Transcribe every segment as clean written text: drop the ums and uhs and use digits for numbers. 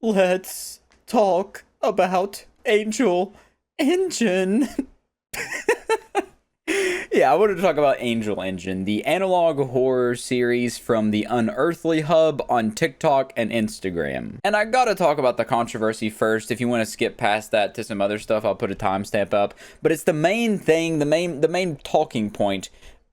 Let's talk about Angel Engine. Yeah, I wanted to talk about Angel Engine, the analog horror series from the Unearthly Hub on TikTok and Instagram. And I gotta talk about the controversy first. If you want to skip past that to some other stuff, I'll put a timestamp up. But it's the main thing, the main talking point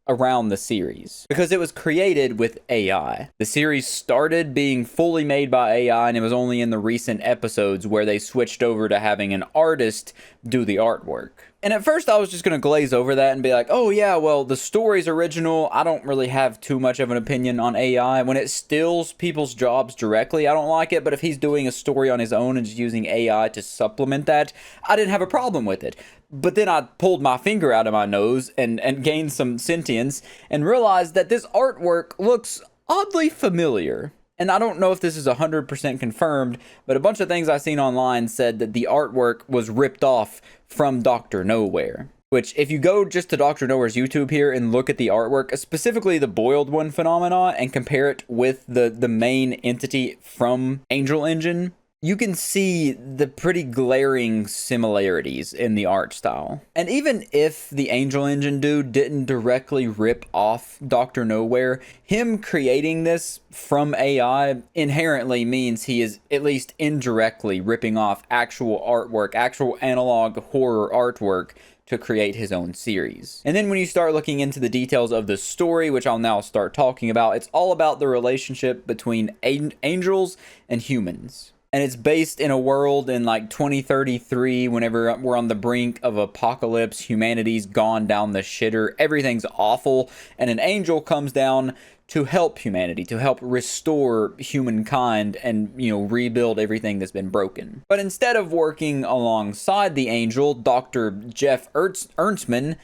around the series, because it was created with AI. The series started being fully made by AI, and it was only in the recent episodes where they switched over to having an artist do the artwork. And at first I was just going to glaze over that and be like, oh yeah, well, the story's original. I don't really have too much of an opinion on AI. When it steals people's jobs directly, I don't like it. But if he's doing a story on his own and just using AI to supplement that, I didn't have a problem with it. But then I pulled my finger out of my nose and gained some sentience and realized that this artwork looks oddly familiar. And I don't know if this is 100% confirmed, but a bunch of things I've seen online said that the artwork was ripped off from Dr. Nowhere. Which, if you go just to Dr. Nowhere's YouTube here and look at the artwork, specifically the boiled one phenomena, and compare it with the main entity from Angel Engine, you can see the pretty glaring similarities in the art style. And even if the Angel Engine dude didn't directly rip off Dr. Nowhere, him creating this from AI inherently means he is at least indirectly ripping off actual artwork, actual analog horror artwork, to create his own series. And then when you start looking into the details of the story, which I'll now start talking about, it's all about the relationship between angels and humans. And it's based in a world in like 2033, whenever we're on the brink of apocalypse, humanity's gone down the shitter, everything's awful, and an angel comes down to help humanity, to help restore humankind and, rebuild everything that's been broken. But instead of working alongside the angel, Dr. Jeff Ernstman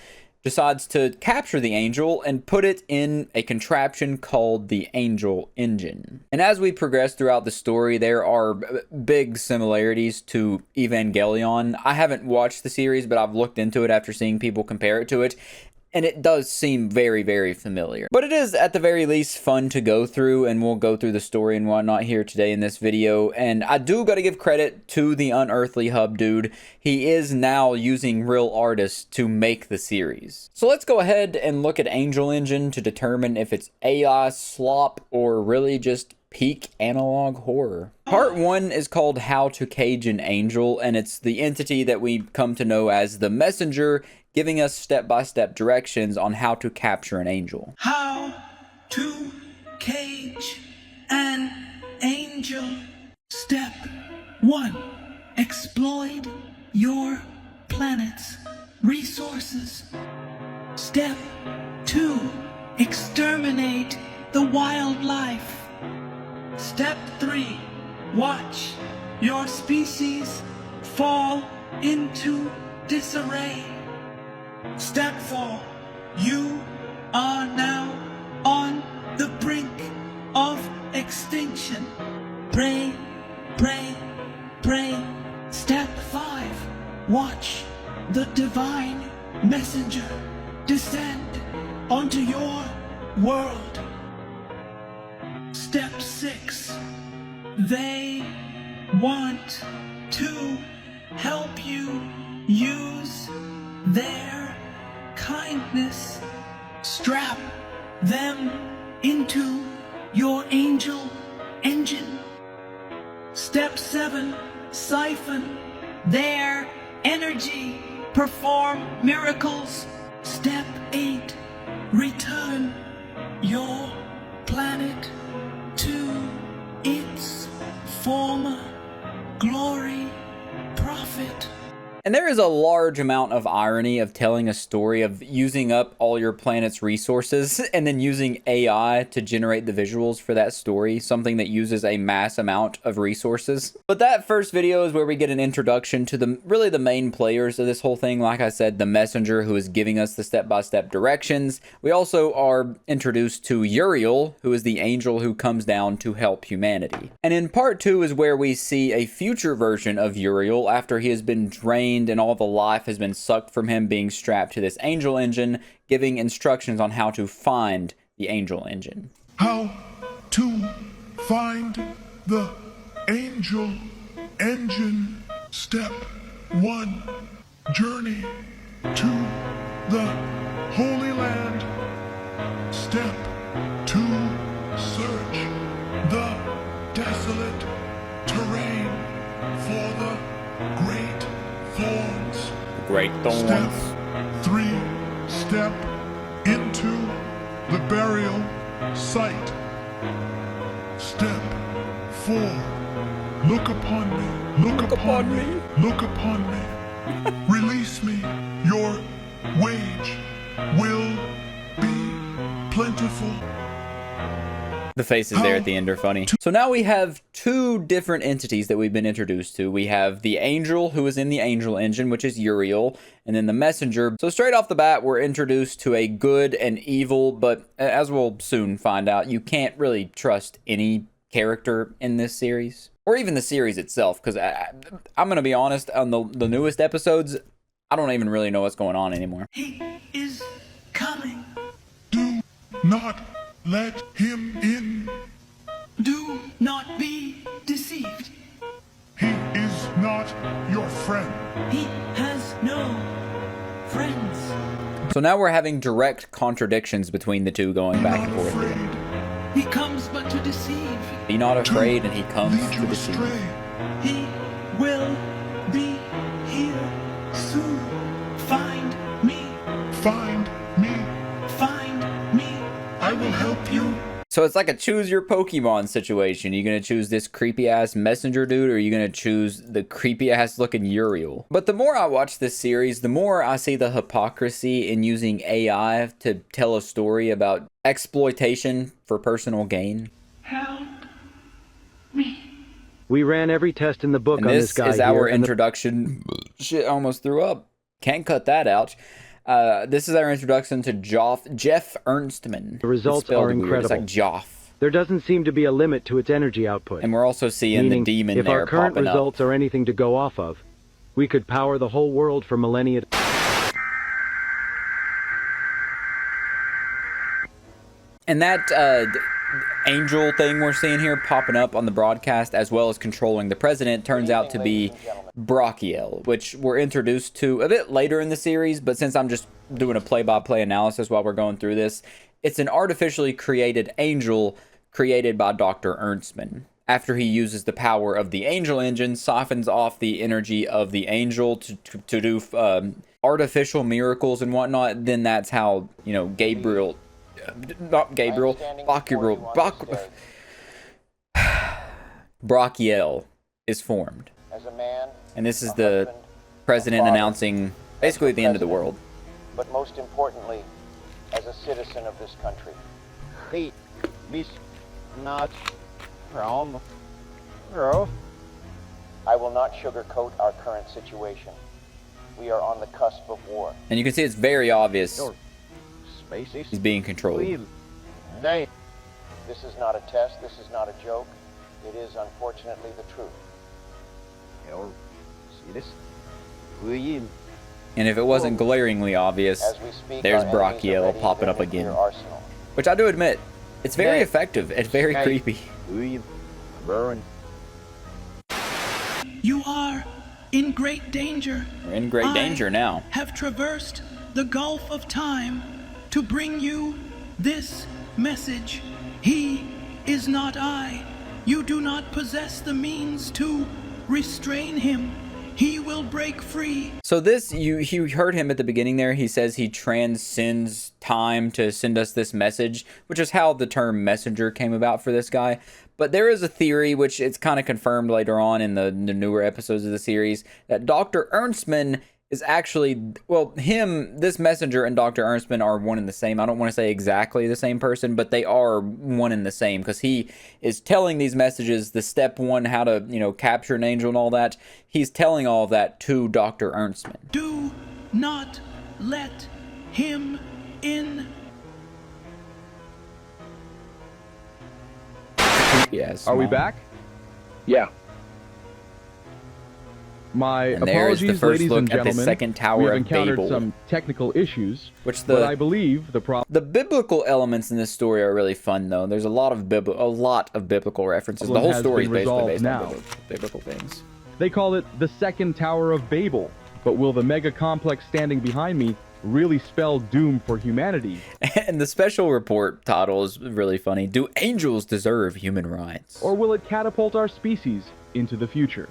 decides to capture the angel and put it in a contraption called the Angel Engine. And as we progress throughout the story, there are big similarities to Evangelion. I haven't watched the series, but I've looked into it after seeing people compare it to it. And it does seem very, very familiar. But it is, at the very least, fun to go through, and we'll go through the story and whatnot here today in this video. And I do gotta give credit to the Unearthly Hub dude. He is now using real artists to make the series. So let's go ahead and look at Angel Engine to determine if it's AI slop or really just peak analog horror. Part 1 is called How to Cage an Angel, and it's the entity that we come to know as the Messenger, giving us step-by-step directions on how to capture an angel. How to cage an angel. Step 1. Exploit your planet's resources. Step 2. Exterminate the wildlife. Step 3. Watch your species fall into disarray. Step 4. You are now on the brink of extinction. Pray, pray, pray. Step 5. Watch the divine messenger descend onto your world. Step 6. They want to help you use their kindness. Strap them into your angel engine. Step 7. Siphon their energy. Perform miracles. Step 8. Return your planet to its former glory. Profit. And there is a large amount of irony of telling a story of using up all your planet's resources and then using AI to generate the visuals for that story, something that uses a mass amount of resources. But that first video is where we get an introduction to the main players of this whole thing. Like I said, the messenger who is giving us the step-by-step directions. We also are introduced to Uriel, who is the angel who comes down to help humanity. And in part 2 is where we see a future version of Uriel after he has been drained and all the life has been sucked from him, being strapped to this Angel Engine, giving instructions on how to find the Angel Engine. How to find the Angel Engine. Step 1. Journey to the Holy Land. Step 2. Search the desolate terrain for the Great Thorns. Great Step thorns. 3. Step into the burial site. Step 4. Look upon me. Look upon me. Look upon me. Release me. Your wage will be plentiful. The faces there at the end are funny. So now we have two different entities that we've been introduced to. We have the Angel, who is in the Angel Engine, which is Uriel, and then the Messenger. So straight off the bat, we're introduced to a good and evil, but as we'll soon find out, you can't really trust any character in this series, or even the series itself, because I'm going to be honest, on the newest episodes, I don't even really know what's going on anymore. He is coming. Do not let him in. Do not be deceived. He is not your friend. He has no friends. So now we're having direct contradictions between the two going Be back not and forth. afraid. He comes but to deceive. Be not afraid, and he comes Lead to you deceive. astray. He will be here soon. Find me. Find me. Find me. I will help you. So it's like a choose your Pokemon situation. Are you going to choose this creepy ass messenger dude, or are you going to choose the creepy ass looking Uriel? But the more I watch this series, the more I see the hypocrisy in using AI to tell a story about exploitation for personal gain. Help me. We ran every test in the book And on this this guy is our here, and introduction. Shit, I almost threw up. Can't cut that out. This is our introduction to Jeff Ernstman. The results It's spelled are weird. incredible. It's like Joff. there doesn't seem to be a limit to its energy output. And we're also seeing Meaning, the demon if there our current popping results up. are anything to go off of, we could power the whole world for millennia. And that angel thing we're seeing here popping up on the broadcast, as well as controlling the president, turns out to be Brachiel, which we're introduced to a bit later in the series, but since I'm just doing a play-by-play analysis while we're going through this, it's an artificially created angel created by Dr. Ernstman. After he uses the power of the angel engine, softens off the energy of the angel to do artificial miracles and whatnot, then that's how, you know, Gabriel... Not Gabriel, Brachiel is formed. As a man, And this is a the husband, president a father, announcing basically the end of the world. but most importantly, as a citizen of this country. Hey, Miss, not from, bro. I will not sugarcoat our current situation. We are on the cusp of war. And you can see it's very obvious Your space is he's being controlled. real. They, This is not a test, this is not a joke. It is unfortunately the truth. your, see this? Real. And if it wasn't glaringly obvious, As we speak, there's our enemies are Brachiel readying popping their up again. nuclear arsenal. Which I do admit, it's very Hey. effective. It's very Hey. creepy. Real. Burn. You are in great danger. We're in great I danger now. have traversed the gulf of time to bring you this message. He is not I. You do not possess the means to restrain him. He will break free. So this, you heard him at the beginning there. He says he transcends time to send us this message, which is how the term messenger came about for this guy. But there is a theory, which it's kind of confirmed later on in the newer episodes of the series, that Dr. Ernstman is actually, well, this messenger and Dr. Ernstman are one and the same. I don't want to say exactly the same person, but they are one and the same, because he is telling these messages, the step one, how to, you know, capture an angel and all that. He's telling all of that to Dr. Ernstman. Do not let him in. Yes. Are we back? Yeah. My And there's the apologies, first ladies look and at the gentlemen. second Tower we have of encountered Babel. some technical issues, Which but I believe the problem The biblical elements in this story are really fun, though. There's a lot of biblical references. The whole has story is been basically resolved based now. on biblical things. They call it the Second Tower of Babel. But will the mega complex standing behind me really spell doom for humanity? And the special report title is really funny. Do angels deserve human rights? Or will it catapult our species into the future?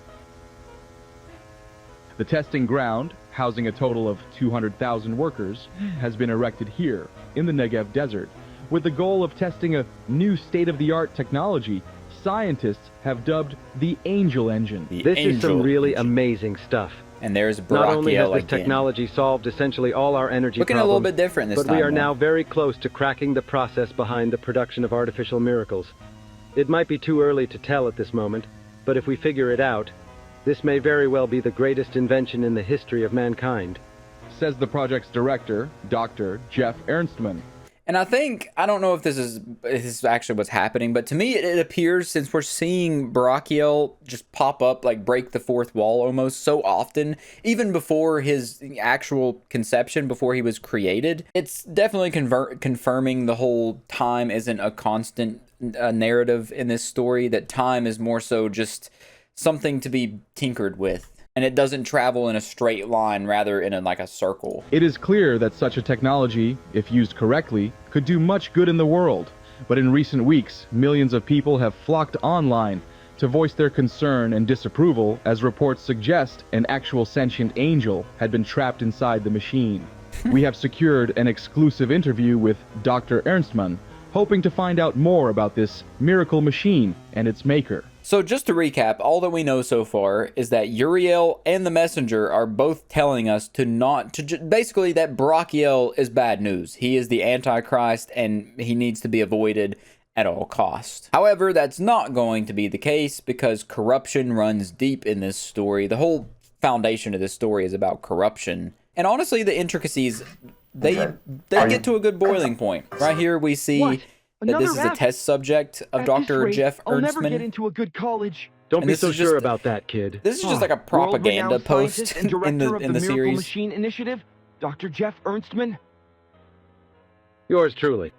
The testing ground, housing a total of 200,000 workers, has been erected here in the Negev desert. With the goal of testing a new state-of-the-art technology scientists have dubbed the Angel Engine. This is some really amazing stuff. And there's Not only has Brachiel this again. technology solved essentially all our energy Looking problems, a little bit different this but time. we are though. now very close to cracking the process behind the production of artificial miracles. It might be too early to tell at this moment, but if we figure it out, this may very well be the greatest invention in the history of mankind. Says the project's director, Dr. Jeff Ernstman. And I think, I don't know if this is actually what's happening, but to me it appears, since we're seeing Brachiel just pop up, like break the fourth wall almost so often, even before his actual conception, before he was created, it's definitely confirming the whole time isn't a constant narrative in this story, that time is more so just something to be tinkered with. And it doesn't travel in a straight line, rather in like a circle. It is clear that such a technology, if used correctly, could do much good in the world. But in recent weeks, millions of people have flocked online to voice their concern and disapproval, as reports suggest an actual sentient angel had been trapped inside the machine. We have secured an exclusive interview with Dr. Ernstman, hoping to find out more about this miracle machine and its maker. So just to recap, all that we know so far is that Uriel and the Messenger are both telling us basically that Brachiel is bad news. He is the Antichrist and he needs to be avoided at all costs. However, that's not going to be the case, because corruption runs deep in this story. The whole foundation of this story is about corruption. And honestly, the intricacies, they get to a good boiling point. Right here we see that this is a test subject of Dr. Jeff I'll never get Ernstman. into a good college. Don't And be this so is sure just- about that, kid. This is just like a propaganda World-renowned post scientist and in director of the Miracle series. Machine Initiative, Dr. Jeff Ernstman. Yours truly.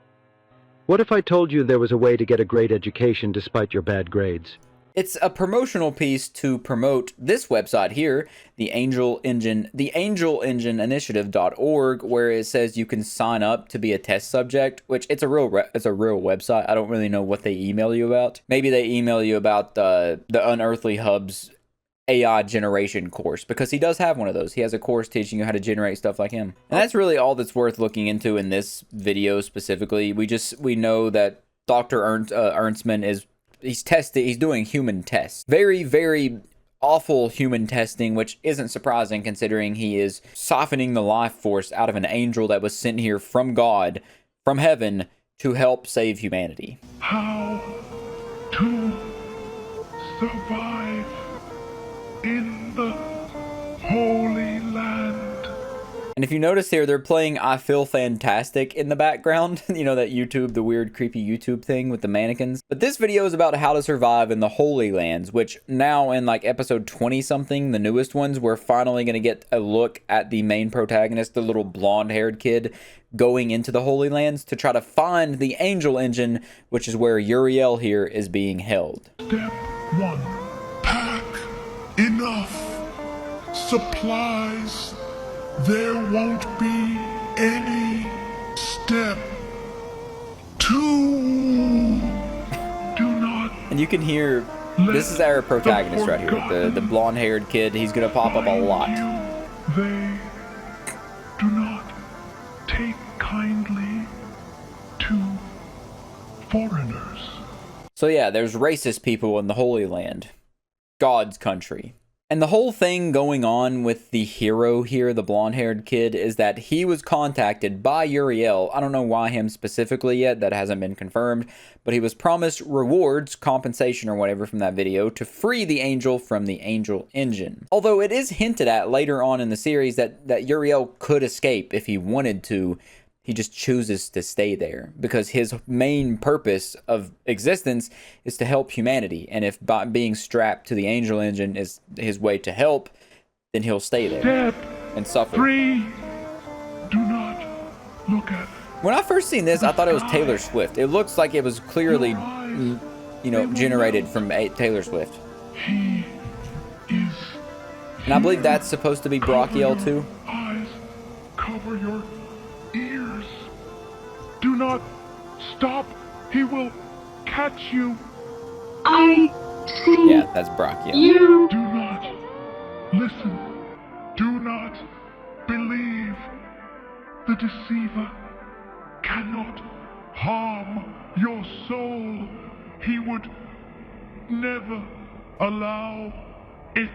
What if I told you there was a way to get a great education despite your bad grades? It's a promotional piece to promote this website here, the Angel Engine, the angelengineinitiative.org, where it says you can sign up to be a test subject, which it's a real website. I don't really know what they email you about. Maybe they email you about the Unearthly Hub's AI generation course, because he does have one of those. He has a course teaching you how to generate stuff like him. And that's really all that's worth looking into in this video specifically. We know that Dr. Ernstman is he's doing human tests. Very, very awful human testing, which isn't surprising considering he is softening the life force out of an angel that was sent here from God, from heaven, to help save humanity. How to survive in the Holy Land. And if you notice here, they're playing I Feel Fantastic in the background. You know, that YouTube, the weird, creepy YouTube thing with the mannequins. But this video is about how to survive in the Holy Lands, which now in like episode 20-something, the newest ones, we're finally going to get a look at the main protagonist, the little blonde-haired kid, going into the Holy Lands to try to find the Angel Engine, which is where Uriel here is being held. Step 1. Pack enough supplies. There won't be any. Step 2. Do not. And you can hear, this is our protagonist right here, the blonde-haired kid. He's going to pop up a lot. They do not take kindly to foreigners. So yeah, there's racist people in the Holy Land, God's country. And the whole thing going on with the hero here, the blonde-haired kid, is that he was contacted by Uriel. I don't know why him specifically yet, that hasn't been confirmed, but he was promised rewards, compensation or whatever from that video to free the angel from the Angel Engine. Although it is hinted at later on in the series that Uriel could escape if he wanted to. He just chooses to stay there because his main purpose of existence is to help humanity. And if being strapped to the Angel Engine is his way to help, then he'll stay there Step and suffer. 3. Do not look at. When I first seen this, I thought it was Taylor Swift. It looks like it was clearly, you know, generated from Taylor Swift. He is And I believe that's supposed to be Brachiel too. Eyes, cover your ears. Do not stop. He will catch you. I see. Yeah, that's Brachiel. You. Do not listen. Do not believe. The deceiver cannot harm your soul. He would never allow it.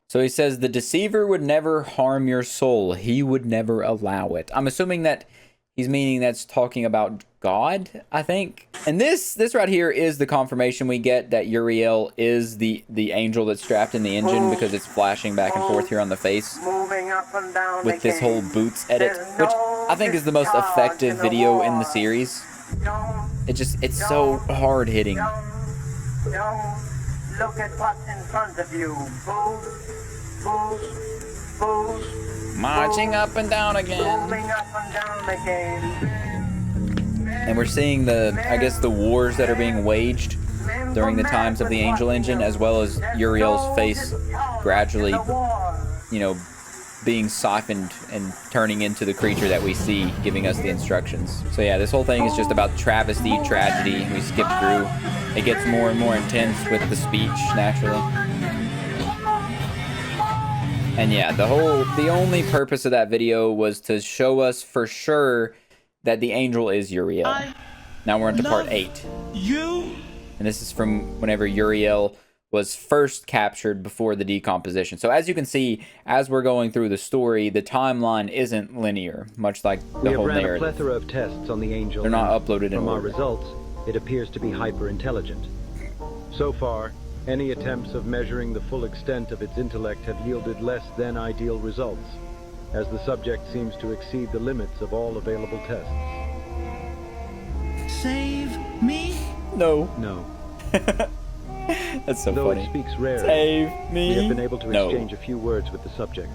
So he says the deceiver would never harm your soul. He would never allow it. I'm assuming that he's meaning that's talking about God, I think. And this right here is the confirmation we get that Uriel is the angel that's strapped in the engine, because it's flashing back and forth here on the face with this whole boots edit, which I think is the most effective video in the series. It's so hard hitting. Look at what's in front of you. Marching up and down again. Moving up and down again. And we're seeing I guess the wars that are being waged during the times of the Angel Engine, as well as Uriel's face gradually, you know, being siphoned and turning into the creature that we see, giving us the instructions. So yeah, this whole thing is just about travesty, tragedy. We skip through. It gets more and more intense with the speech, naturally. And yeah, the only purpose of that video was to show us for sure that the angel is Uriel. Now we're into part 8. You? And this is from whenever Uriel was first captured before the decomposition. So as you can see, as we're going through the story, the timeline isn't linear, much like the whole We have ran a narrative. plethora of tests on the angel. They're not uploaded in From our order. results, it appears to be hyper-intelligent. So far, any attempts of measuring the full extent of its intellect have yielded less than ideal results, as the subject seems to exceed the limits of all available tests. Save me? No. No. That's so Though funny. it speaks rarely, Save me. we have been able to No. exchange a few words with the subject.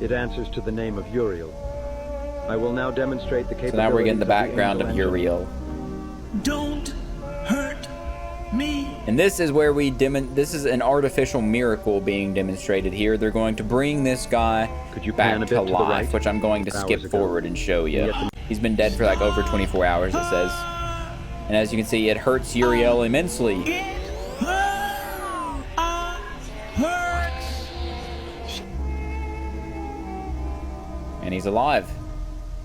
It answers to the name of Uriel. I will now demonstrate the capabilities. So now we're getting the of background angel of engine. Uriel. Don't hurt me. And this is where this is an artificial miracle being demonstrated here. They're going to bring this guy Could you pan back a bit to to the life, right? which I'm going to Hours skip ago. forward and show you. Yep. He's been dead for like over 24 hours, it says. And as you can see, it hurts Uriel immensely. It hurts. And he's alive.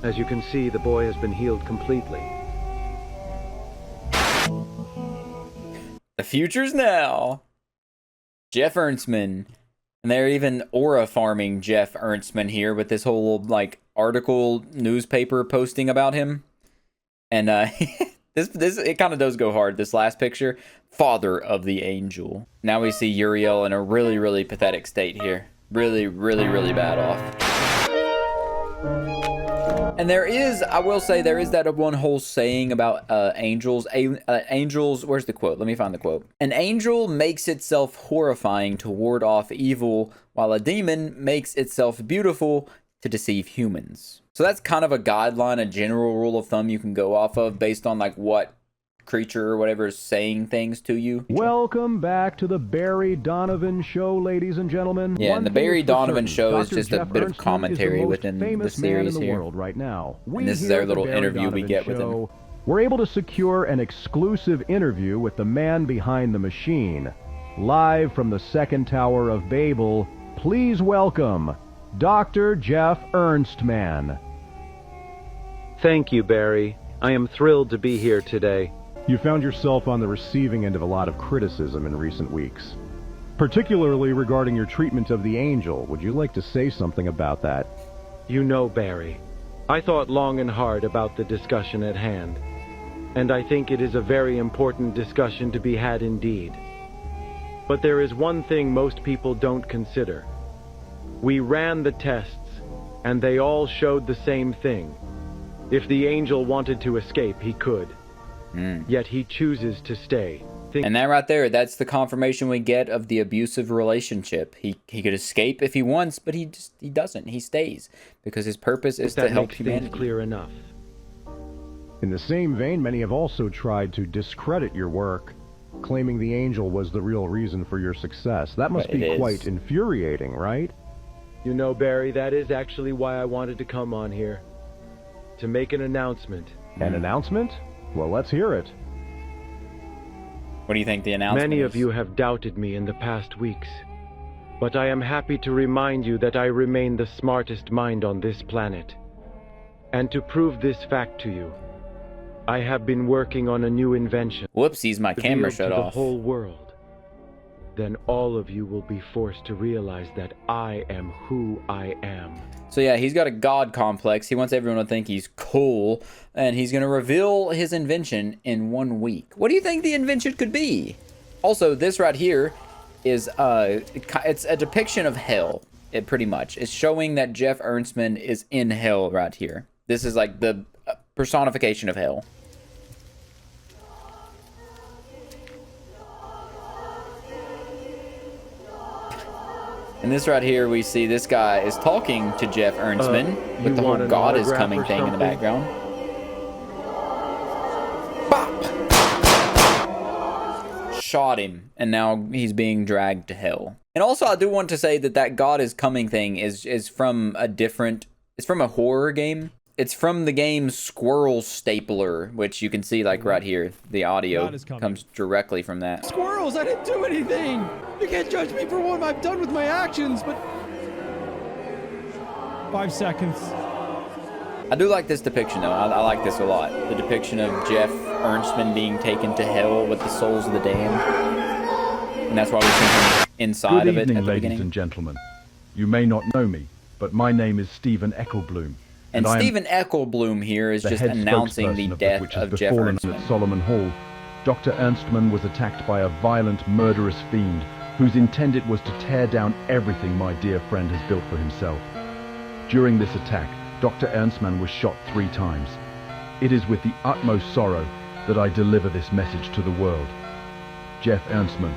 As you can see, the boy has been healed completely. The future's now. Jeff Ernstman. And they're even aura farming Jeff Ernstman here with this whole like article newspaper posting about him. And this it kind of does go hard. This last picture, father of the angel. Now we see Uriel in a really, really pathetic state here. Really, really, really bad off. And there is, I will say, there is that one whole saying about angels. Angels, where's the quote? Let me find the quote. An angel makes itself horrifying to ward off evil, while a demon makes itself beautiful to deceive humans. So that's kind of a guideline, a general rule of thumb you can go off of based on like what creature or whatever is saying things to you. Welcome back to the Barry Donovan Show, ladies and gentlemen. Yeah, and the Barry Donovan Show is Dr. just a Jeff bit of Ernstman commentary is the most within the famous man series in the here. world right now. And this is here our at the little Barry interview we Donovan get with him. Show, we're able to secure an exclusive interview with the man behind the machine. Live from the second Tower of Babel, please welcome Dr. Jeff Ernstman. Thank you, Barry. I am thrilled to be here today. You found yourself on the receiving end of a lot of criticism in recent weeks, particularly regarding your treatment of the angel. Would you like to say something about that? You know, Barry, I thought long and hard about the discussion at hand, and I think it is a very important discussion to be had indeed. But there is one thing most people don't consider. We ran the tests, and they all showed the same thing. If the angel wanted to escape, he could. Yet he chooses to stay. And that right there, that's the confirmation we get of the abusive relationship. He could escape if he wants, but he doesn't. He stays because his purpose is to help humanity. Clear enough. In the same vein, many have also tried to discredit your work. claiming the angel was the real reason for your success. That must be quite infuriating, right? You know, Barry, that is actually why I wanted to come on here. To make an announcement. An announcement? Well, let's hear it. What do you think the announcement Many is? of you have doubted me in the past weeks. But I am happy to remind you that I remain the smartest mind on this planet. And to prove this fact to you, I have been working on a new invention. Whoopsies, my camera shut to off. The whole world. Then all of you will be forced to realize that I am who I am. So yeah, he's got a god complex. He wants everyone to think he's cool, and he's going to reveal his invention in 1 week. What do you think the invention could be? Also, this right here is it's a depiction of hell. It pretty much is showing that Jeff Ernstman is in hell right here. This is like the personification of hell. And this right here, we see this guy is talking to Jeff Ernstman with the whole God is coming thing in the background. Bop! Shot him, and now he's being dragged to hell. And also, I do want to say that that God is coming thing is from a different, it's from a horror game. It's from the game Squirrel Stapler, which you can see like right here. The audio comes directly from that. Squirrels, I didn't do anything! You can't judge me for what I've done with my actions, but... 5 seconds. I do like this depiction though. I like this a lot. The depiction of Jeff Ernstman being taken to hell with the souls of the damned. And that's why we see him inside of it at the ladies beginning. and gentlemen. You may not know me, but my name is Stephen Eckelbloom. And Stephen Eckelbloom here is just announcing the death of Jeff Ernstman. At Solomon Hall, Dr. Ernstman was attacked by a violent, murderous fiend whose intent it was to tear down everything my dear friend has built for himself. During this attack, Dr. Ernstman was shot 3 times. It is with the utmost sorrow that I deliver this message to the world. Jeff Ernstman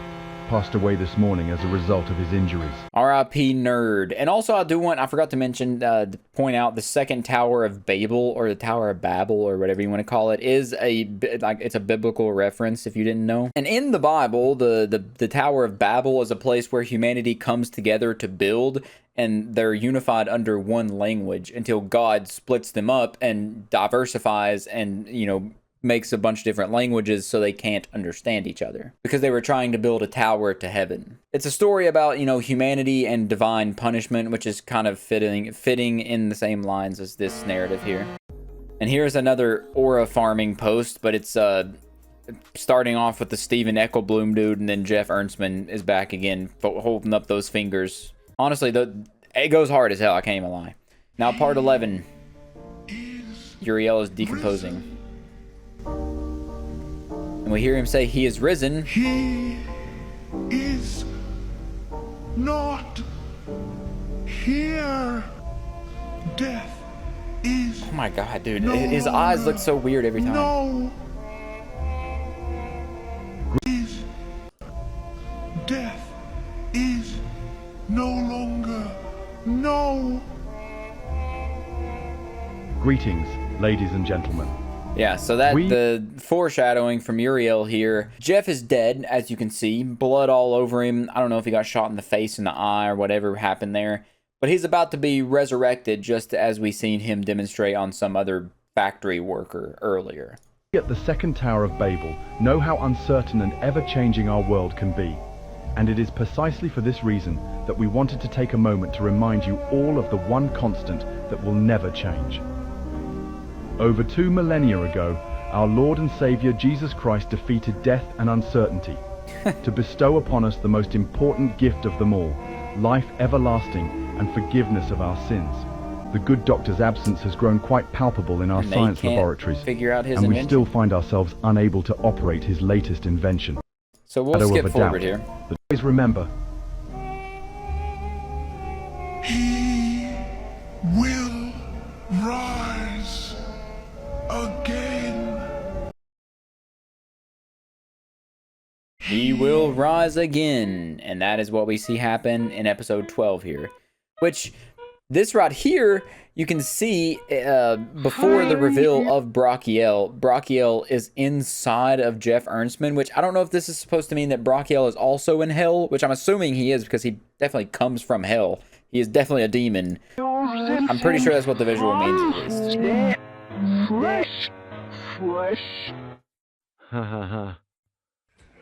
passed away this morning as a result of his injuries. R.I.P. nerd. And also I forgot to mention, to point out the second Tower of Babel, or the Tower of Babel, or whatever you want to call it, is it's a biblical reference if you didn't know. And in the Bible, the Tower of Babel is a place where humanity comes together to build, and they're unified under one language until God splits them up and diversifies and, you know, makes a bunch of different languages so they can't understand each other because they were trying to build a tower to heaven. It's a story about, you know, humanity and divine punishment, which is kind of fitting in the same lines as this narrative here. And here's another aura farming post, but it's starting off with the Stephen Eckelbloom dude, and then Jeff Ernstman is back again holding up those fingers. Honestly, it goes hard as hell, I can't even lie. Now part 11. Uriel is decomposing. And we hear him say, he is risen. He is not here. Death is... Oh my god, dude. His eyes look so weird every time. No. Death is no longer. No. Greetings, ladies and gentlemen. Yeah, so the foreshadowing from Uriel here. Jeff is dead, as you can see. Blood all over him. I don't know if he got shot in the face, in the eye, or whatever happened there. But he's about to be resurrected, just as we seen him demonstrate on some other factory worker earlier. At the second Tower of Babel, know how uncertain and ever-changing our world can be. And it is precisely for this reason that we wanted to take a moment to remind you all of the one constant that will never change. Over 2 millennia ago, our Lord and Savior Jesus Christ defeated death and uncertainty to bestow upon us the most important gift of them all, life everlasting and forgiveness of our sins. The good doctor's absence has grown quite palpable in our science laboratories, and we still find ourselves unable to operate his latest invention. So we'll skip forward here. But always remember, He will rise again. He will rise again. And that is what we see happen in episode 12 here. Which, this right here, you can see before the reveal of Brachiel is inside of Jeff Ernstman, which I don't know if this is supposed to mean that Brachiel is also in hell, which I'm assuming he is because he definitely comes from hell. He is definitely a demon. I'm pretty sure that's what the visual means, at least. Flesh. Ha ha ha.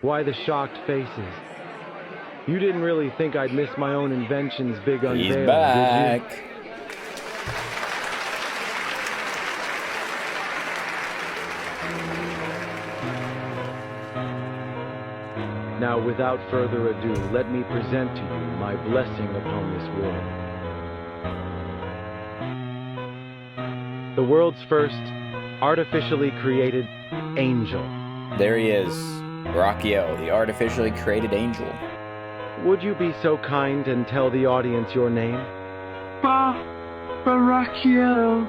Why the shocked faces? You didn't really think I'd miss my own invention's big unveil, He's back. did you? Now, without further ado, let me present to you my blessing upon this world. The world's first artificially created angel. There he is, Brachiel, the artificially created angel. Would you be so kind and tell the audience your name? Brachiel.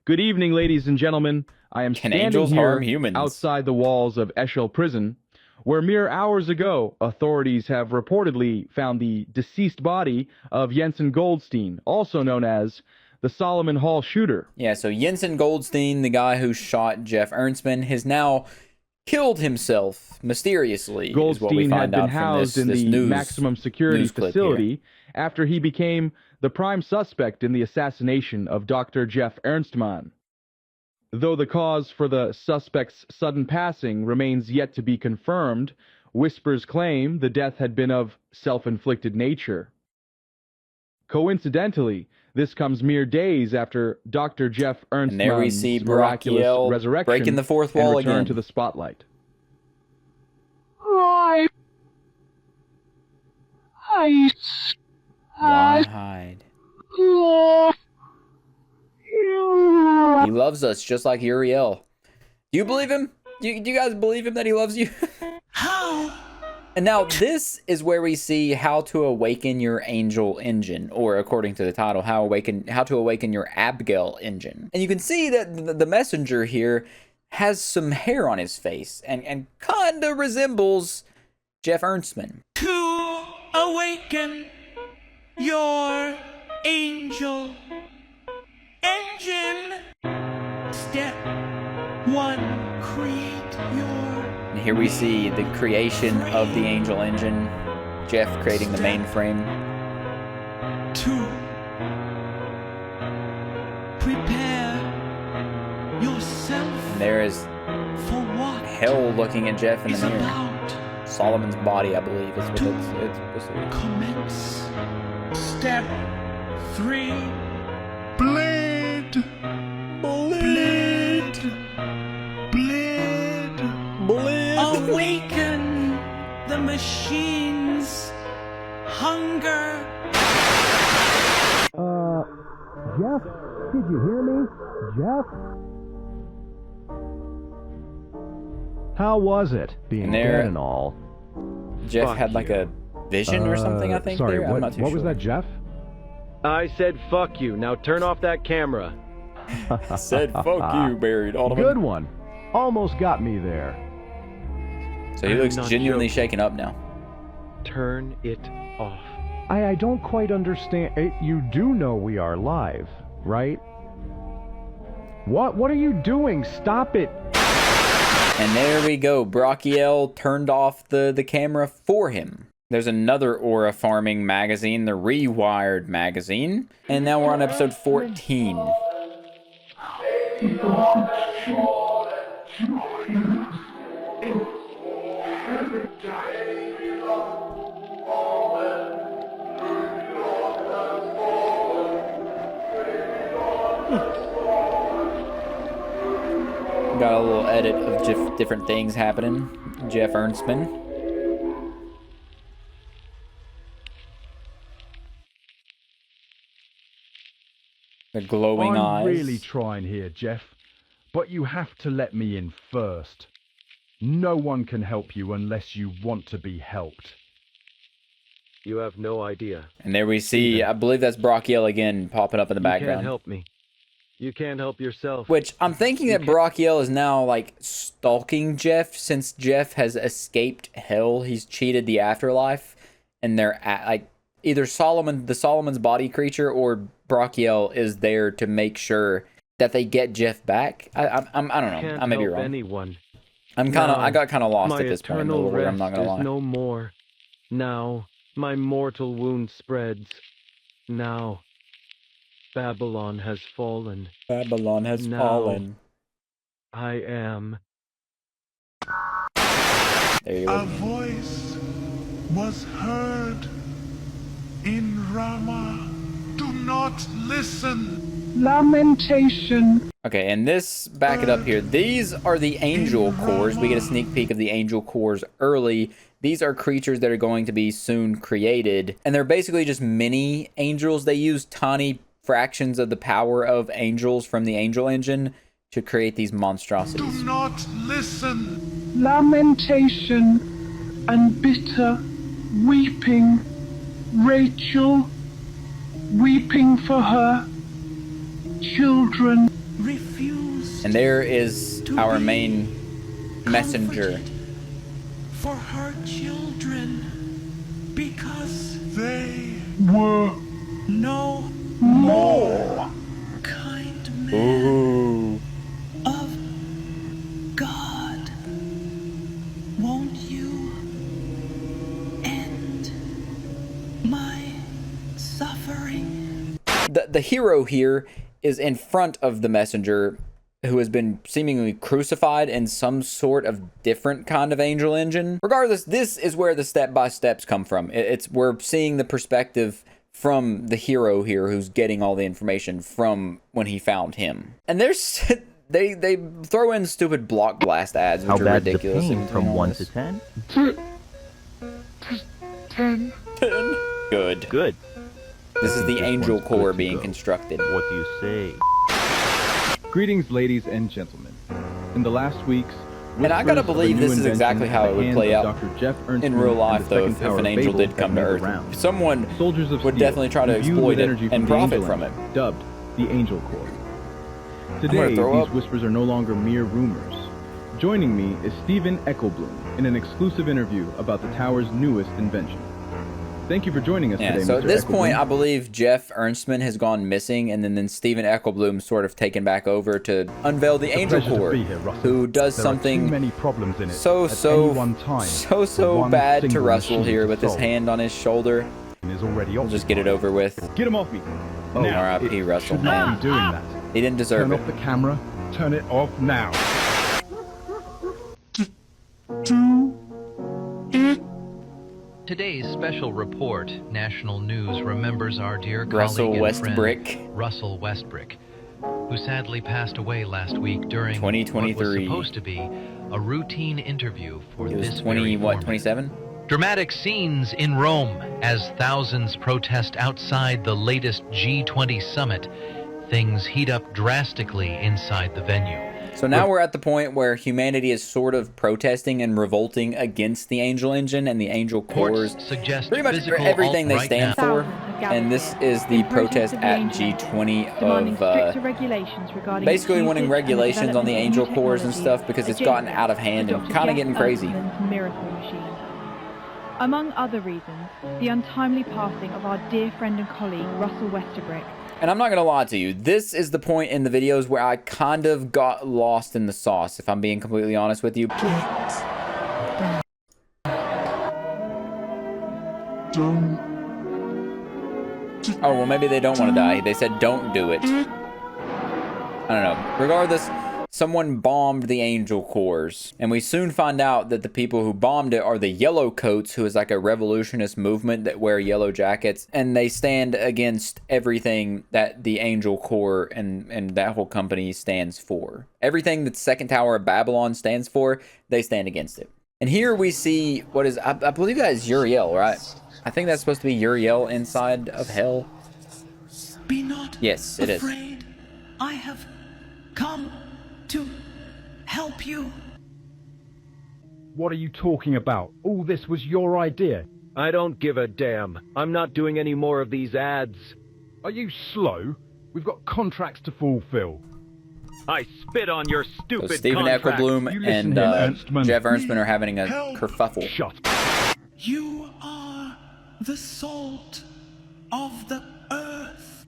Good evening, ladies and gentlemen. I am Can standing angels here harm humans? outside the walls of Eshel Prison, where mere hours ago, authorities have reportedly found the deceased body of Jensen Goldstein, also known as the Solomon Hall shooter. Yeah, so Jensen Goldstein, the guy who shot Jeff Ernstman, has now killed himself mysteriously. Goldstein had been housed in the maximum security facility after he became the prime suspect in the assassination of Dr. Jeff Ernstman. Though the cause for the suspect's sudden passing remains yet to be confirmed, whispers claim the death had been of self-inflicted nature. Coincidentally, this comes mere days after Dr. Jeff Ernstman's And there we see miraculous Brachiel resurrection breaking the fourth wall and return again. to the spotlight. Why? Why hide? He loves us just like Uriel. Do you believe him? Do you guys believe him that he loves you? How? And now this is where we see how to awaken your angel engine, or according to the title, how to awaken your Abigail engine. And you can see that the messenger here has some hair on his face and kinda resembles Jeff Ernstman. To awaken your angel engine. Step 1, create your... And here we see the creation of the angel engine. Jeff creating the mainframe. 2, prepare yourself. And there is for what hell looking at Jeff in the mirror. about Solomon's body, I believe, is what it's supposed to be. commence. Step 3, Bleed! bleed, bleed, Bleed. awaken the machine's hunger. Jeff? Did you hear me? Jeff? How was it, being And there- dead and all? Jeff Fuck had like a vision or something, I think. Sorry, there. I'm not too what sure. was that, Jeff? I said fuck you. Now turn off that camera. Said fuck you, buried Ottoman. Good one. Almost got me there. So he I'm looks not genuinely joking. shaken up now. Turn it off. I don't quite understand. You do know we are live, right? What are you doing? Stop it. And there we go. Brachiel turned off the camera for him. There's another Aura Farming magazine, the Rewired magazine. And now we're on episode 14. Got a little edit of different things happening. Jeff Ernstman. The glowing I'm eyes. really trying here, Jeff. But you have to let me in first. No one can help you unless you want to be helped. You have no idea. And there we see, I believe that's Brachiel again popping up in the You background. can't help me. You can't help yourself. Which I'm thinking that Brachiel is now like stalking Jeff, since Jeff has escaped hell. He's cheated the afterlife, and they're either Solomon's body creature or Brachiel is there to make sure that they get Jeff back. I don't know. I may be wrong. Anyone. I got kind of lost at this point in the lore, I'm not gonna lie. No more. Now my mortal wound spreads. Now Babylon has fallen. Babylon has fallen. I am. There you A go. voice was heard in Rama. Do not listen. Lamentation. Okay, and this, back it up here. These are the angel cores. We get a sneak peek of the angel cores early. These are creatures that are going to be soon created. And they're basically just mini angels. They use tiny fractions of the power of angels from the angel engine to create these monstrosities. Do not listen. Lamentation and bitter weeping. Rachel weeping for her children. Refuse. And there is our main messenger. For her children, because they were no more kind men of God. Won't you end my suffering? The hero here is in front of the messenger, who has been seemingly crucified in some sort of different kind of angel engine. Regardless, this is where the step-by-steps come from. We're seeing the perspective from the hero here, who's getting all the information from when he found him. And there's they throw in stupid block blast ads, which are ridiculous. How bad's the pain from 1 to 10? 10. 10. Good. Good. This is the angel core being constructed. What do you say? Greetings, ladies and gentlemen. In the last weeks, and I gotta believe this is exactly how it would play out in real life, though, if an angel did come to Earth. Someone would definitely try to exploit it and profit from it. Dubbed the Angel Core. Today, these whispers are no longer mere rumors. Joining me is Stephen Eckelblum in an exclusive interview about the tower's newest invention. Thank you for joining us today, so Mr. at this Eckelblum. point, I believe Jeff Ernstman has gone missing, and then Stephen Eckelblum sort of taken back over to unveil the Angel Core, who does something so bad to Russell here with his hand on his shoulder. We'll just get it over with. Get him off me. Oh, R.I.P. Russell. Should not be doing that. He didn't deserve it. Turn off the camera. Turn it off now. Today's special report, National News remembers our dear Russell colleague and Westbrick. friend, Russell Westbrick, who sadly passed away last week during 2023. what was supposed to be a routine interview for He was this 27? Dramatic scenes in Rome as thousands protest outside the latest G20 summit. Things heat up drastically inside the venue. So now we're at the point where humanity is sort of protesting and revolting against the Angel Engine and the Angel Cores. Pretty much for everything they stand for. And this is the protest at G20 of basically wanting regulations on the Angel Cores and stuff because it's gotten out of hand and kind of getting crazy. Among other reasons, the untimely passing of our dear friend and colleague, Russell Westbrick. And I'm not going to lie to you, this is the point in the videos where I kind of got lost in the sauce, if I'm being completely honest with you. Oh, well, maybe they don't want to die. They said don't do it. I don't know. Regardless, someone bombed the Angel Cores, and we soon find out that the people who bombed it are the Yellow Coats, who is like a revolutionist movement that wear yellow jackets, and they stand against everything that the Angel Core and that whole company stands for. Everything that Second Tower of Babylon stands for, they stand against it. And here we see what is, I believe that is Uriel, right? I think that's supposed to be Uriel inside of Hell. Be not yes, it afraid. I have come to help you. What are you talking about? All this was your idea. I don't give a damn. I'm not doing any more of these ads. Are you slow? We've got contracts to fulfill. I spit on your stupid So Stephen contract. Eckelblum and Jeff Ernstman are having a kerfuffle. Shut. You are the salt of the earth.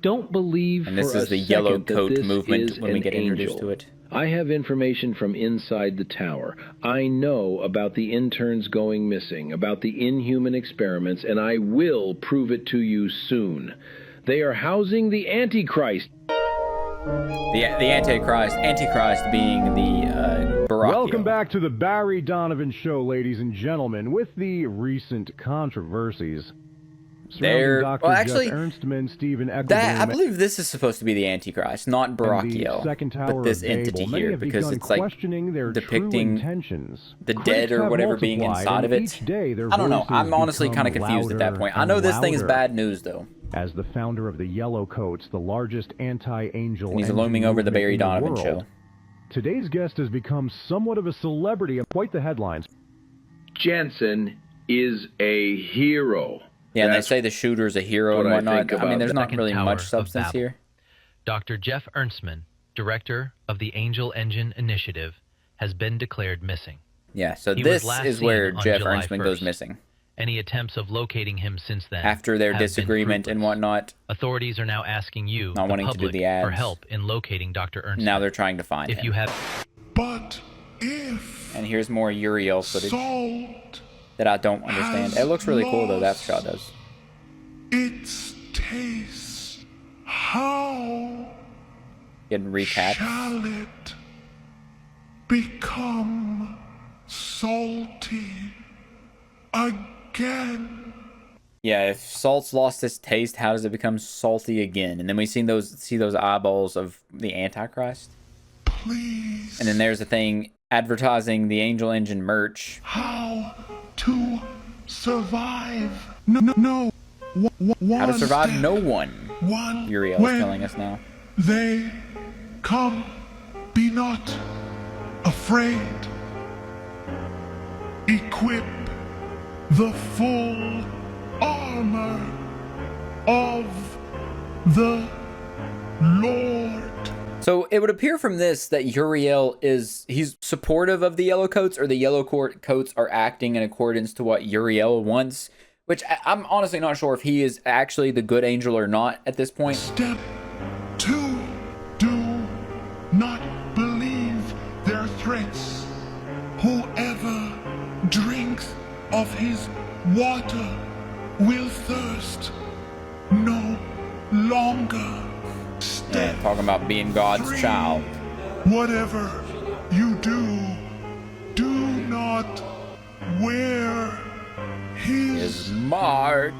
Don't believe And this for is a the yellow second that coat this movement is when we an get introduced angel. to it. I have information from inside the tower. I know about the interns going missing, about the inhuman experiments, and I will prove it to you soon. They are housing the Antichrist. The Antichrist being the Barack. Welcome back to the Barry Donovan Show, ladies and gentlemen. With the recent controversies surrounding Dr. Jeff Ernstman, Stephen Eccleston, I believe this is supposed to be the Antichrist, not Barakiel, but this entity here, because it's like depicting the dead or whatever being inside of it. I don't know. I'm honestly kind of confused at that point. I know this thing is bad news, though. As the founder of the Yellow Coats, the largest anti-angel, and he's looming over the Barry Donovan Show. Today's guest has become somewhat of a celebrity and quite the headlines. Jansen is a hero. Yeah, and they say the shooter's a hero and whatnot. I mean, there's not really much substance here. Dr. Jeff Ernstman, director of the Angel Engine Initiative, has been declared missing. Yeah, so this is where Jeff Ernstman goes missing. Any attempts of locating him since then after their disagreement and whatnot. Authorities are now asking you, not wanting to do the ads, for help in locating Dr. Ernstman. Now they're trying to find him. If you have, but if and here's more Uriel footage that I don't understand. It looks really cool though. That shot does. Its taste, how getting recapped. Shall it become salty again? Yeah, if salt's lost its taste, how does it become salty again? And then we see those eyeballs of the Antichrist. Please. And then there's a thing advertising the Angel Engine merch. How to survive? No. How to survive? Step. No one. Uriel is telling us now. They come. Be not afraid. Equip the full armor of the Lord. So it would appear from this that Uriel he's supportive of the Yellow Coats, or the Yellow Coats are acting in accordance to what Uriel wants, which I'm honestly not sure if he is actually the good angel or not at this point. Step 2. Do not believe their threats. Whoever drinks of his water will thirst no longer. Yeah, talking about being God's 3. child. Whatever you do, do not wear his mark.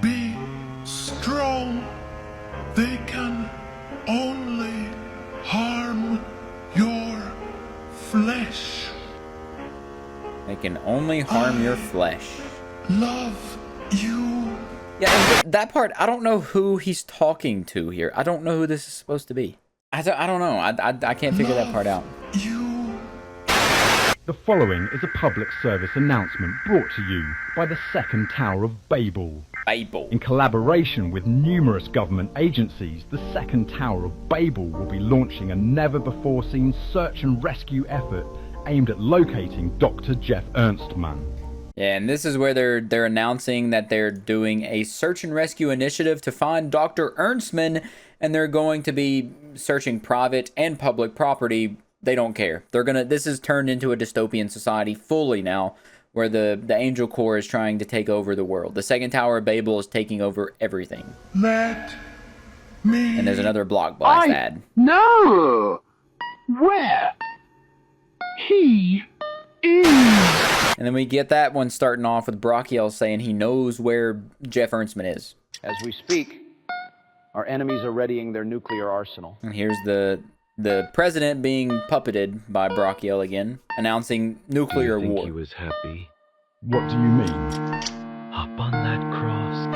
Be strong. They can only harm your flesh. They can only harm your flesh. Love you. Yeah, and that part, I don't know who he's talking to here. I don't know who this is supposed to be. I don't know. I can't figure that part out. The following is a public service announcement brought to you by the Second Tower of Babel. In collaboration with numerous government agencies, the Second Tower of Babel will be launching a never-before-seen search and rescue effort aimed at locating Dr. Jeff Ernstman. Yeah, and this is where they're announcing that they're doing a search and rescue initiative to find Dr. Ernstman, and they're going to be searching private and public property. They don't care. This is turned into a dystopian society fully now, where the Angel Corps is trying to take over the world. The Second Tower of Babel is taking over everything. Let me. And there's another Block Blast ad. No! Where? He is. And then we get that one starting off with Barakiel saying he knows where Jeff Ernstman is. As we speak, our enemies are readying their nuclear arsenal. And here's the president being puppeted by Barakiel again, announcing nuclear war. Do you think he was happy? What do you mean? Up on that cross.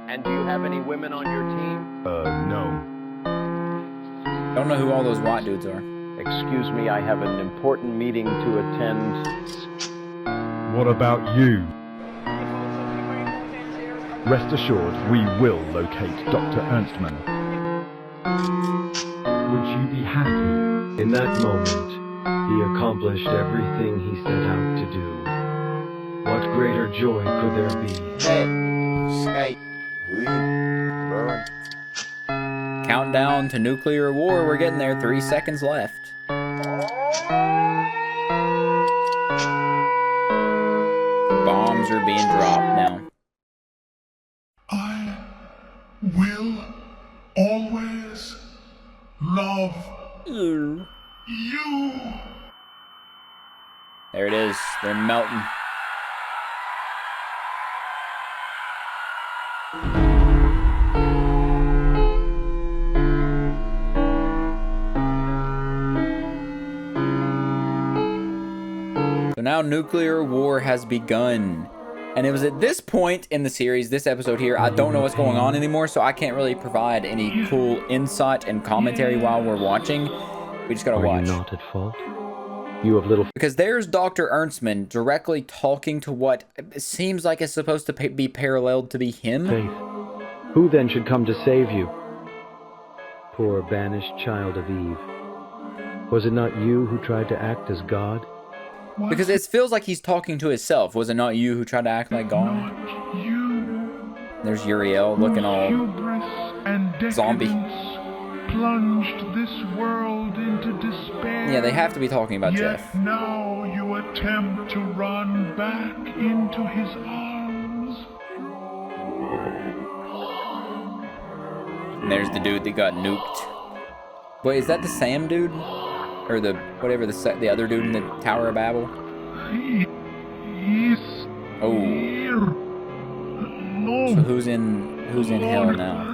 And do you have any women on your team? No. Don't know who all those white dudes are. Excuse me, I have an important meeting to attend. What about you? Rest assured, we will locate Dr. Ernstman. Would you be happy? In that moment, he accomplished everything he set out to do. What greater joy could there be? Countdown to nuclear war. We're getting there. 3 seconds left. Bombs are being dropped now. I will always love you. There it is. They're melting. So now nuclear war has begun. And it was at this point in the series, this episode here, I don't know what's going on anymore, so I can't really provide any cool insight and commentary while we're watching. We just gotta watch. Are you not at fault? You have little... Because there's Dr. Ernstman directly talking to what seems like it's supposed to be paralleled to be him. Faith. Who then should come to save you? Poor banished child of Eve. Was it not you who tried to act as God? Because it feels like he's talking to himself. Was it not you who tried to act like God? There's Uriel looking all zombie. Plunged this world into despair. Yeah, they have to be talking about Jeff. Now you attempt to run back into his arms. And there's the dude that got nuked. Wait, is that the Sam dude? Or the whatever the other dude in the Tower of Babel? Oh. So who's in hell now?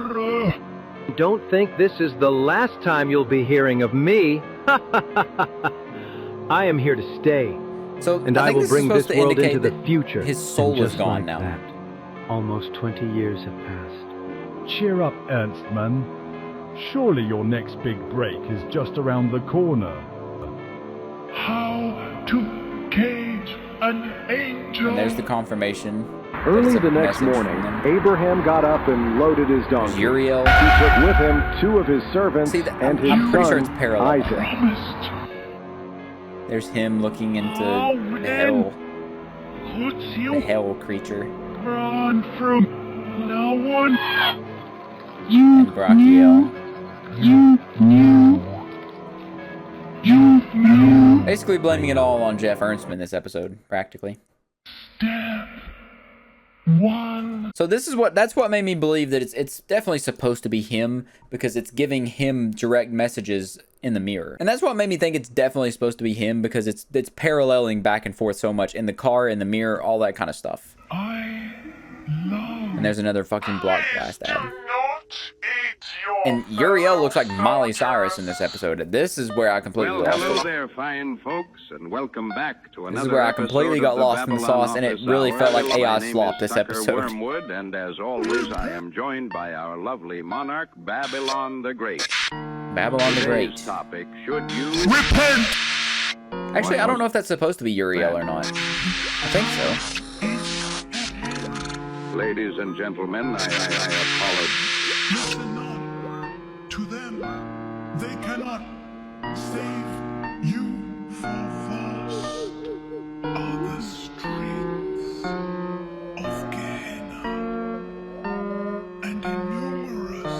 Don't think this is the last time you'll be hearing of me. I am here to stay. So and I will bring this world into the future. His soul is gone now. That, almost 20 years have passed. Cheer up, Ernstman. Surely your next big break is just around the corner. How to cage an angel. And there's the confirmation. Early the next morning, Abraham got up and loaded his donkey. Uriel. He took with him 2 of his servants and his son, Isaac. There's him looking into the hell. The hell creature. Run from no one. And Brachiel. You knew. Basically blaming it all on Jeff Ernstman this episode, practically. Step 1. So that's what made me believe that it's definitely supposed to be him, because it's giving him direct messages in the mirror. And that's what made me think it's definitely supposed to be him, because it's paralleling back and forth so much in the car, in the mirror, all that kind of stuff. And there's another fucking block blast ad. And Uriel looks like Miley Cyrus in this episode. This is where I completely lost it. Hello there, fine folks, and welcome back to another. This is where I completely got lost in the sauce, and it really felt like AI Slop this episode. Wormwood, and as always, I am joined by our lovely monarch, Babylon the Great. Babylon the Great. Today's topic: should you repent? Actually, I don't know if that's supposed to be Uriel or not. I think so. Ladies and gentlemen, I apologize. Listen not to them. They cannot save you. For vast are the streets of Gehenna, and innumerous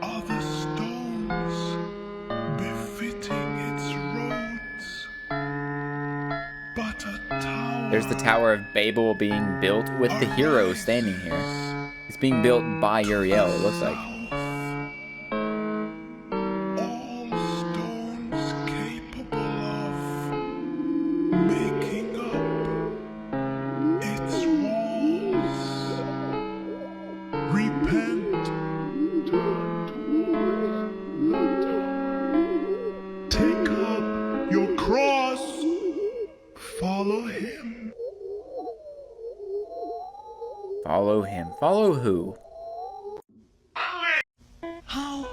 are the stones befitting its roads. But a tower. There's the Tower of Babel being built with the hero standing here. It's being built by Uriel, it looks like. All stones capable of making up its walls. Repent. Take up your cross. Follow him. Follow him. Follow who? How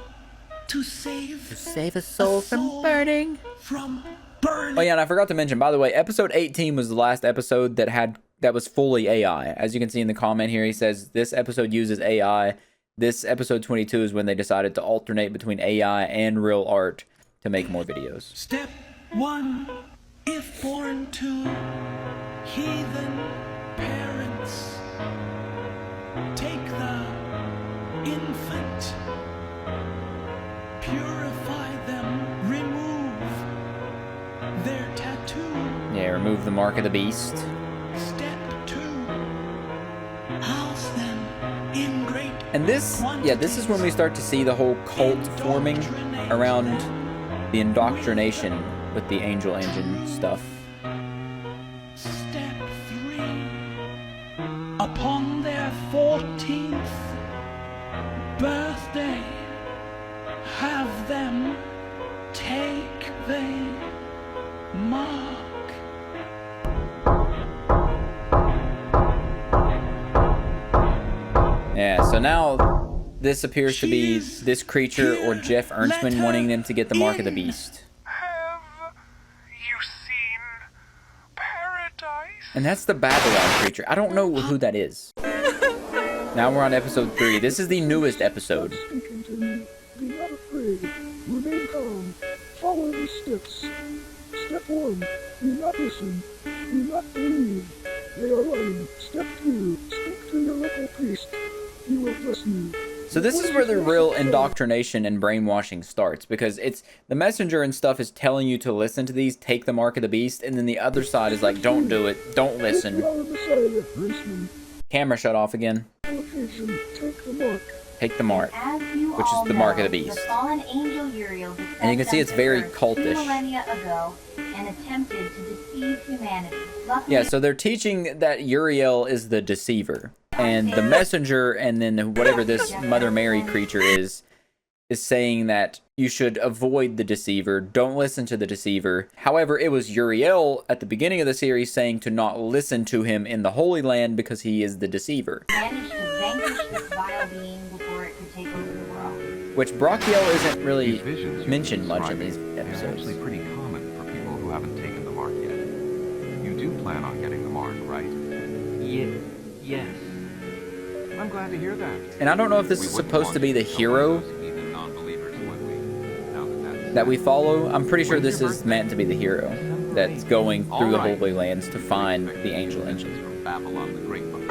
to save a soul from burning. From burning. Oh yeah, and I forgot to mention, by the way, episode 18 was the last episode that was fully AI. As you can see in the comment here, he says this episode uses AI. This episode 22 is when they decided to alternate between AI and real art to make more videos. Step 1. If born to heathen parents. Take the infant, purify them, remove their tattoo. Yeah, remove the mark of the beast. Step 2, house them in great And this is when we start to see the whole cult forming around the indoctrination with the angel engine stuff. Step 3, upon their 14th birthday, have them take the mark. Yeah, so now this appears to be this creature or Jeff Ernstman wanting them to get the mark of the beast. And that's the Babylon creature. I don't know who that is. Now we're on episode 3. This is the newest episode. Be not afraid. Remain calm. Follow the steps. Step 1. Do not listen. Do not believe. They are lying. Step 2. Speak to your local priest. He will bless you. So this is where the real indoctrination and brainwashing starts, because it's the messenger and stuff is telling you to listen to these, take the mark of the beast, and then the other side is like, don't do it, don't listen. Camera shut off again. Take the mark, which is the mark of the beast. The fallen angel Uriel And you can see it's very cultish. millennia ago and attempted to deceive humanity. Luckily, Yeah, so they're teaching that Uriel is the deceiver. And the messenger and then whatever this Mother Mary creature is saying that you should avoid the deceiver, don't listen to the deceiver. However, it was Uriel at the beginning of the series saying to not listen to him in the Holy Land because he is the deceiver. managed to vanquish this vile being before it could take over the world. Which Brachiel isn't really mentioned much in these They're episodes. actually pretty common for people who haven't taken the mark yet. You do plan on getting the mark, right? Yes. I'm glad to hear that. And I don't know if this is supposed to be the hero that we follow. I'm pretty sure this is meant to be the hero that's going through the Holy Lands to find the angel engine. From Babylon the Great before.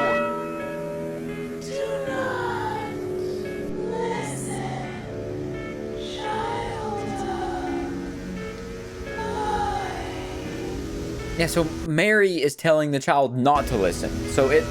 Yeah, so Mary is telling the child not to listen. So it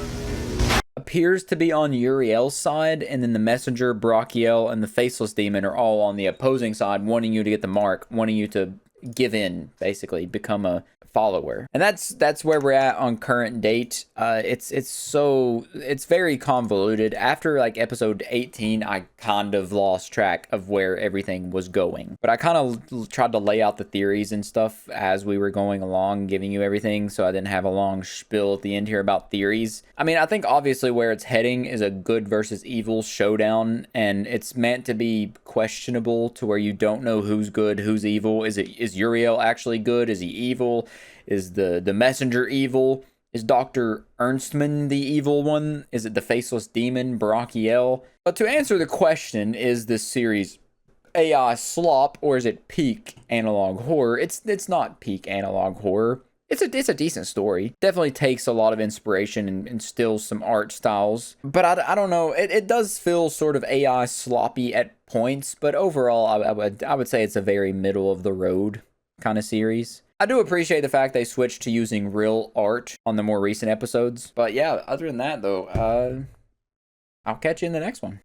appears to be on Uriel's side, and then the messenger, Brachiel, and the faceless demon are all on the opposing side, wanting you to get the mark, wanting you to give in, basically, become a follower. And that's where we're at on current date. It's very convoluted. After like episode 18, I kind of lost track of where everything was going, but I kind of tried to lay out the theories and stuff as we were going along, giving you everything, so I didn't have a long spiel at the end here about theories. I mean, I think obviously where it's heading is a good versus evil showdown, and it's meant to be questionable to where you don't know who's good, who's evil. Is Uriel actually good? Is he evil? Is the messenger evil? Is Dr. Ernstman the evil one? Is it the faceless demon, Brachiel? But to answer the question, is this series AI slop or is it peak analog horror? It's not peak analog horror. It's a decent story. Definitely takes a lot of inspiration and stills some art styles. But I don't know. It does feel sort of AI sloppy at points. But overall, I would say it's a very middle of the road kind of series. I do appreciate the fact they switched to using real art on the more recent episodes. But yeah, other than that though, I'll catch you in the next one.